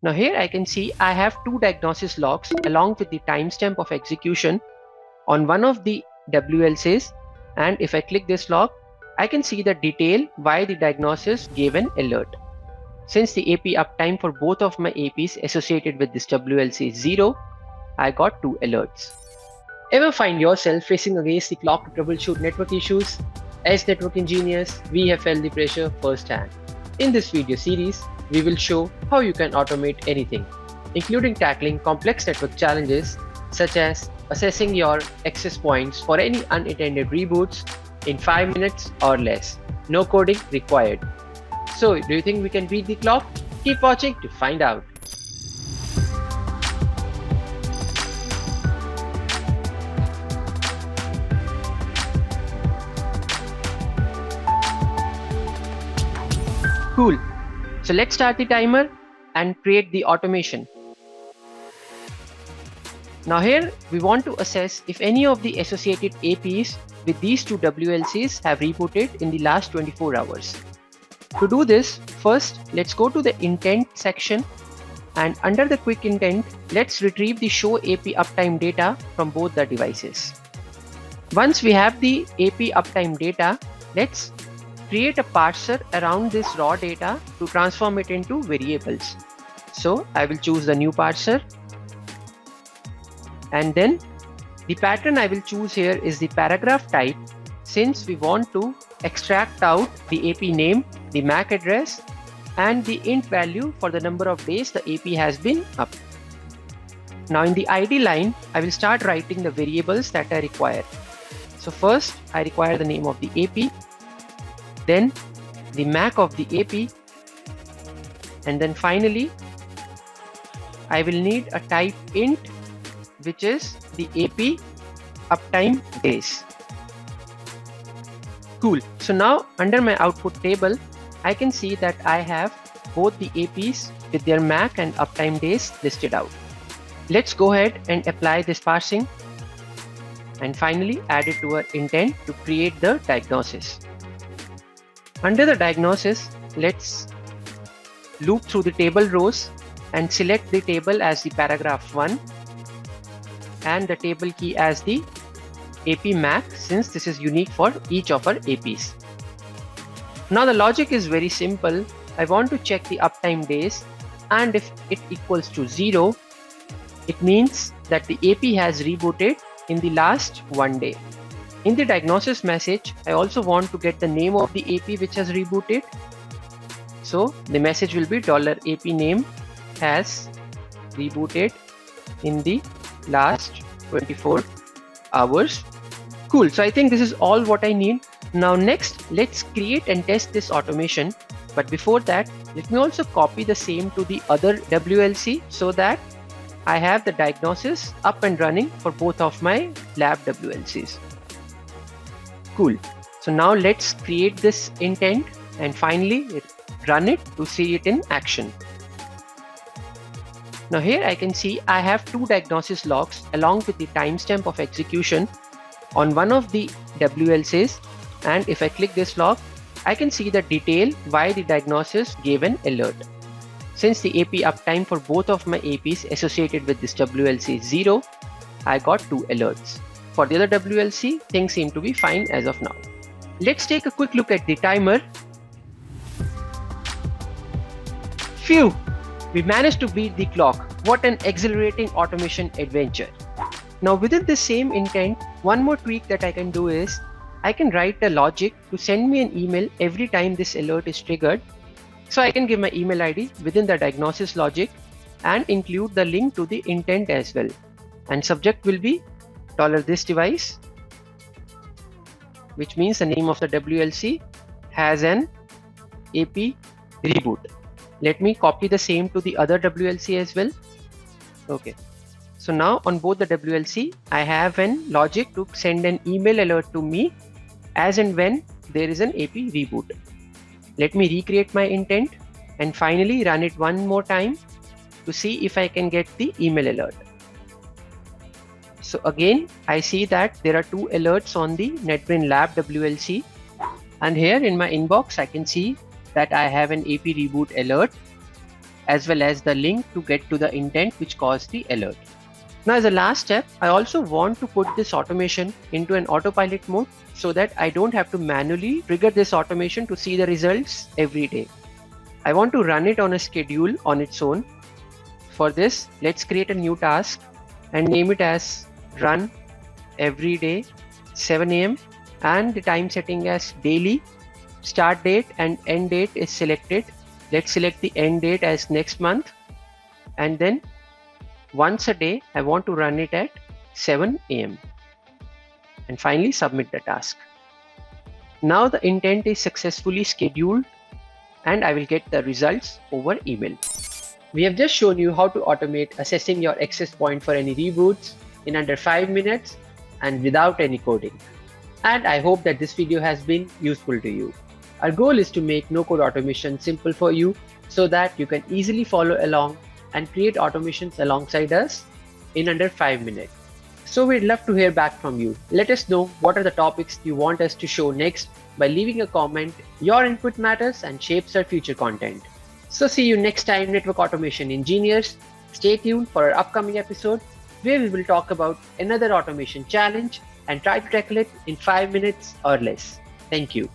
Now here I can see I have two diagnosis logs along with the timestamp of execution on one of the WLCs, and if I click this log, I can see the detail why the diagnosis gave an alert. Since the AP uptime for both of my APs associated with this WLC is 0, I got 2 alerts. Ever find yourself racing against the clock to troubleshoot network issues? As network engineers, we have felt the pressure firsthand. In this video series, we will show how you can automate anything, including tackling complex network challenges such as assessing your access points for any unintended reboots in 5 minutes or less. No coding required. So, do you think we can beat the clock? Keep watching to find out. Cool. So let's start the timer and create the automation. Now here we want to assess if any of the associated APs with these two WLCs have rebooted in the last 24 hours. To do this, first let's go to the intent section, and under the quick intent, let's retrieve the show AP uptime data from both the devices. Once we have the AP uptime data, let's create a parser around this raw data to transform it into variables. So I will choose the new parser, and then the pattern I will choose here is the paragraph type, since we want to extract out the AP name, the MAC address, and the int value for the number of days the AP has been up. Now in the ID line, I will start writing the variables that I require. So first I require the name of the AP, then the MAC of the AP, and then finally I will need a type int, which is the AP uptime days. Cool. So now under my output table, I can see that I have both the APs with their MAC and uptime days listed out. Let's go ahead and apply this parsing and finally add it to our intent to create the diagnosis. Under the diagnosis, let's loop through the table rows and select the table as the paragraph 1 and the table key as the AP MAC, since this is unique for each of our APs. Now the logic is very simple. I want to check the uptime days, and if it equals to 0, it means that the AP has rebooted in the last 1 day. In the diagnosis message, I also want to get the name of the AP which has rebooted. So the message will be $AP name has rebooted in the last 24 hours. Cool. So I think this is all what I need. Now next, let's create and test this automation. But before that, let me also copy the same to the other WLC so that I have the diagnosis up and running for both of my lab WLCs. Cool. So now let's create this intent and finally run it to see it in action. Now here I can see I have two diagnosis logs along with the timestamp of execution on one of the WLCs, and if I click this log, I can see the detail why the diagnosis gave an alert. Since the AP uptime for both of my APs associated with this WLC is 0, I got 2 alerts. For the other WLC, things seem to be fine as of now. Let's take a quick look at the timer. Phew! We managed to beat the clock. What an exhilarating automation adventure. Now within the same intent, one more tweak that I can do is I can write a logic to send me an email every time this alert is triggered. So I can give my email ID within the diagnosis logic and include the link to the intent as well. And subject will be $this device, which means the name of the WLC has an AP reboot. Let me copy the same to the other WLC as well. Okay. So now on both the WLC, I have an logic to send an email alert to me as and when there is an AP reboot. Let me recreate my intent and finally run it one more time to see if I can get the email alert. So again, I see that there are 2 alerts on the NetBrain Lab WLC, and here in my inbox I can see that I have an AP reboot alert. as well as the link to get to the intent which caused the alert. Now, as a last step, I also want to put this automation into an autopilot mode so that I don't have to manually trigger this automation to see the results every day. I want to run it on a schedule on its own. For this, let's create a new task and name it as run every day 7 a.m. and the time setting as daily. Start date and end date is selected. Let's select the end date as next month, and then once a day I want to run it at 7 a.m. and finally submit the task. Now the intent is successfully scheduled and I will get the results over email. We have just shown you how to automate assessing your access point for any reboots in under 5 minutes and without any coding. And I hope that this video has been useful to you. Our goal is to make no-code automation simple for you so that you can easily follow along and create automations alongside us in under 5 minutes. So we'd love to hear back from you. Let us know what are the topics you want us to show next by leaving a comment. Your input matters and shapes our future content. So see you next time, network automation engineers. Stay tuned for our upcoming episode where we will talk about another automation challenge and try to tackle it in 5 minutes or less. Thank you.